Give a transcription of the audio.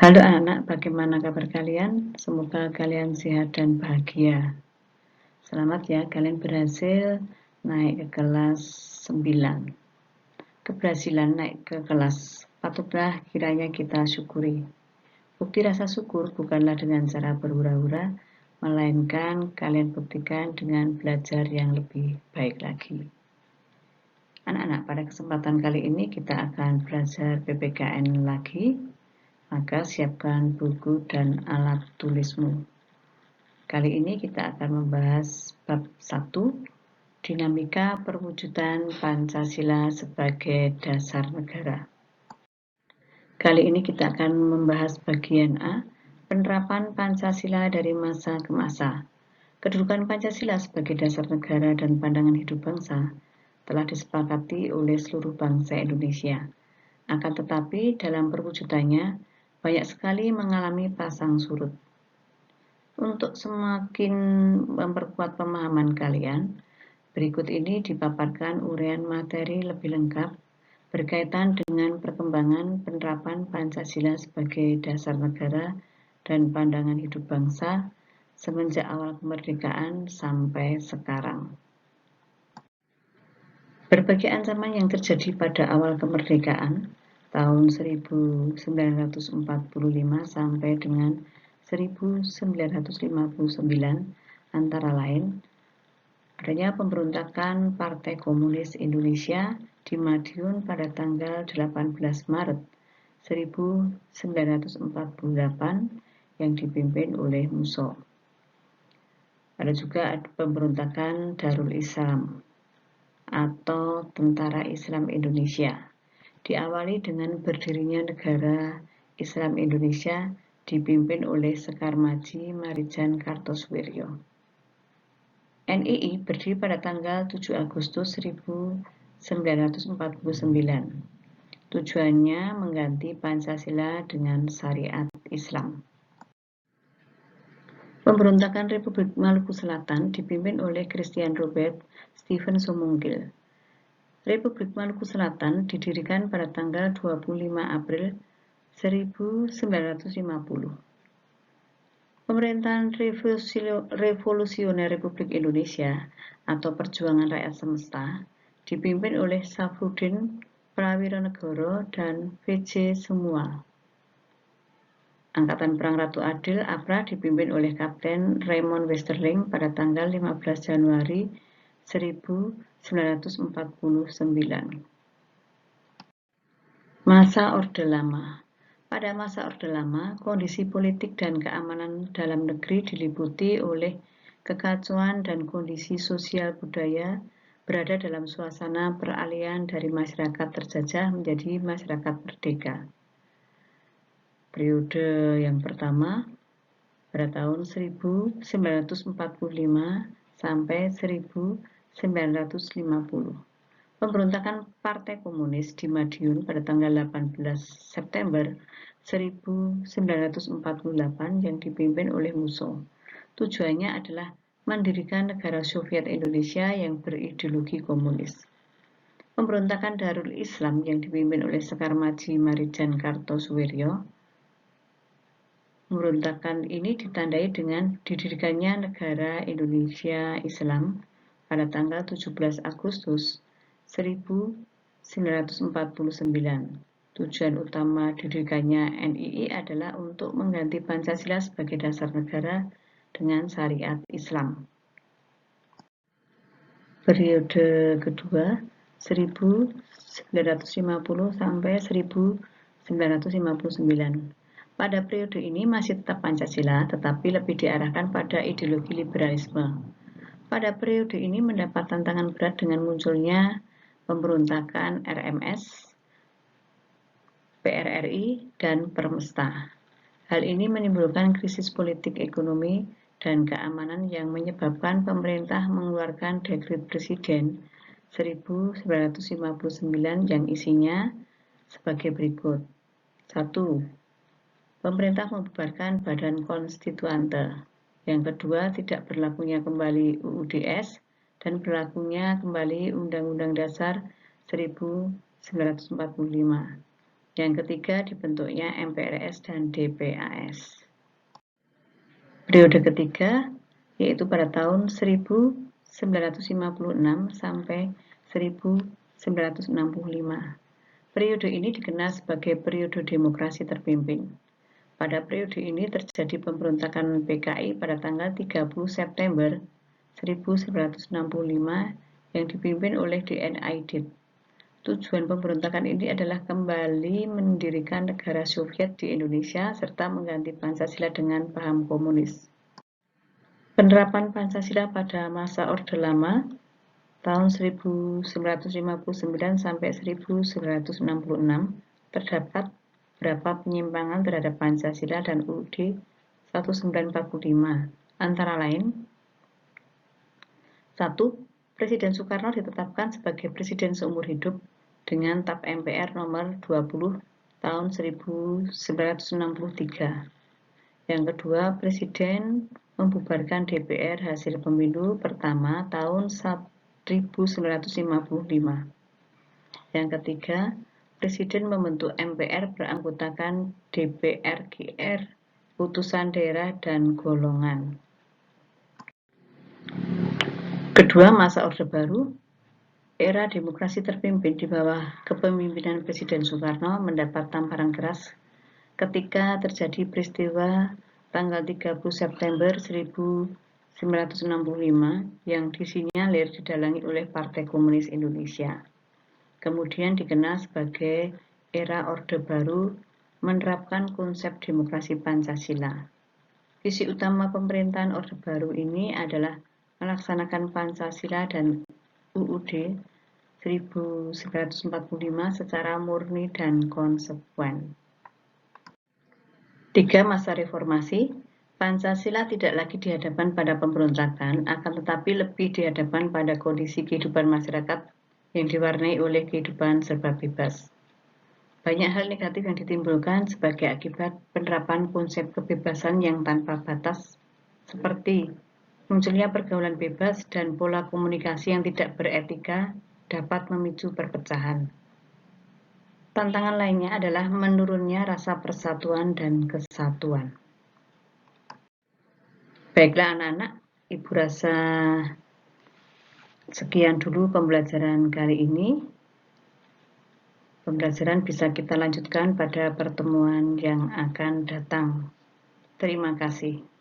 Halo anak-anak, bagaimana kabar kalian? Semoga kalian sehat dan bahagia. Selamat ya, kalian berhasil naik ke kelas 9. Keberhasilan naik ke kelas patutlah kiranya kita syukuri. Bukti rasa syukur bukanlah dengan cara berhura-hura, melainkan kalian buktikan dengan belajar yang lebih baik lagi. Anak-anak, pada kesempatan kali ini kita akan belajar PPKN lagi. Maka siapkan buku dan alat tulismu. Kali ini kita akan membahas bab 1, dinamika perwujudan Pancasila sebagai dasar negara. Kali ini kita akan membahas bagian A, penerapan Pancasila dari masa ke masa. Kedudukan Pancasila sebagai dasar negara dan pandangan hidup bangsa telah disepakati oleh seluruh bangsa Indonesia. Akan tetapi dalam perwujudannya banyak sekali mengalami pasang surut. Untuk semakin memperkuat pemahaman kalian, berikut ini dipaparkan uraian materi lebih lengkap berkaitan dengan perkembangan penerapan Pancasila sebagai dasar negara dan pandangan hidup bangsa semenjak awal kemerdekaan sampai sekarang. Berbagai ancaman yang terjadi pada awal kemerdekaan tahun 1945 sampai dengan 1959 antara lain adanya pemberontakan Partai Komunis Indonesia di Madiun pada tanggal 18 Maret 1948 yang dipimpin oleh Musso. Ada juga pemberontakan Darul Islam atau Tentara Islam Indonesia, diawali dengan berdirinya Negara Islam Indonesia dipimpin oleh Sekar Maji Marijan Kartosoewirjo. NII berdiri pada tanggal 7 Agustus 1949. Tujuannya mengganti Pancasila dengan syariat Islam. Pemberontakan Republik Maluku Selatan dipimpin oleh Christian Robert Stephen Sumungkil. Republik Maluku Selatan didirikan pada tanggal 25 April 1950. Pemerintahan Revolusioner Republik Indonesia atau Perjuangan Rakyat Semesta dipimpin oleh Safruddin Prawironegoro dan V.J. Samuel. Angkatan Perang Ratu Adil APRA dipimpin oleh Kapten Raymond Westerling pada tanggal 15 Januari 1949. Masa Orde Lama. Pada masa Orde Lama, kondisi politik dan keamanan dalam negeri diliputi oleh kekacauan dan kondisi sosial budaya berada dalam suasana peralihan dari masyarakat terjajah menjadi masyarakat merdeka. Periode yang pertama pada tahun 1945 sampai 1950. Pemberontakan Partai Komunis di Madiun pada tanggal 18 September 1948 yang dipimpin oleh Musso. Tujuannya adalah mendirikan negara Soviet Indonesia yang berideologi komunis. Pemberontakan Darul Islam yang dipimpin oleh Sekar Maji Marijan Kartosoewirjo. Pemberontakan ini ditandai dengan didirikannya negara Indonesia Islam pada tanggal 17 Agustus 1949. Tujuan utama didirikannya NII adalah untuk mengganti Pancasila sebagai dasar negara dengan syariat Islam. Periode kedua 1950 sampai 1959. Pada periode ini masih tetap Pancasila, tetapi lebih diarahkan pada ideologi liberalisme. Pada periode ini mendapat tantangan berat dengan munculnya pemberontakan RMS, PRRI, dan Permesta. Hal ini menimbulkan krisis politik ekonomi dan keamanan yang menyebabkan pemerintah mengeluarkan dekret Presiden 1959 yang isinya sebagai berikut. 1. Pemerintah membubarkan Badan Konstituante. Yang kedua, tidak berlakunya kembali UUDS dan berlakunya kembali Undang-Undang Dasar 1945. Yang ketiga, dibentuknya MPRS dan DPAS. Periode ketiga yaitu pada tahun 1956 sampai 1965. Periode ini dikenal sebagai periode demokrasi terpimpin. Pada periode ini terjadi pemberontakan PKI pada tanggal 30 September 1965 yang dipimpin oleh DN Aidit. Tujuan pemberontakan ini adalah kembali mendirikan negara Soviet di Indonesia serta mengganti Pancasila dengan paham komunis. Penerapan Pancasila pada masa Orde Lama tahun 1959 sampai 1966 terdapat beberapa penyimpangan terhadap Pancasila dan UUD 1945. Antara lain, 1. Presiden Soekarno ditetapkan sebagai presiden seumur hidup dengan TAP MPR nomor 20 tahun 1963. Yang kedua, Presiden membubarkan DPR hasil pemilu pertama tahun 1955. Yang ketiga, Presiden membentuk MPR beranggotakan DPR-GR, utusan daerah dan golongan. Kedua, masa Orde Baru, era demokrasi terpimpin di bawah kepemimpinan Presiden Soekarno mendapat tamparan keras ketika terjadi peristiwa tanggal 30 September 1965 yang disinyalir didalangi oleh Partai Komunis Indonesia. Kemudian dikenal sebagai era Orde Baru menerapkan konsep demokrasi Pancasila. Visi utama pemerintahan Orde Baru ini adalah melaksanakan Pancasila dan UUD 1945 secara murni dan konsekuen. 3. Masa reformasi, Pancasila tidak lagi dihadapkan pada pemberontakan, akan tetapi lebih dihadapkan pada kondisi kehidupan masyarakat yang diwarnai oleh kehidupan serba bebas. Banyak hal negatif yang ditimbulkan sebagai akibat penerapan konsep kebebasan yang tanpa batas, seperti munculnya pergaulan bebas dan pola komunikasi yang tidak beretika dapat memicu perpecahan. Tantangan lainnya adalah menurunnya rasa persatuan dan kesatuan. Baiklah anak-anak, Ibu rasa sekian dulu pembelajaran kali ini. Pembelajaran bisa kita lanjutkan pada pertemuan yang akan datang. Terima kasih.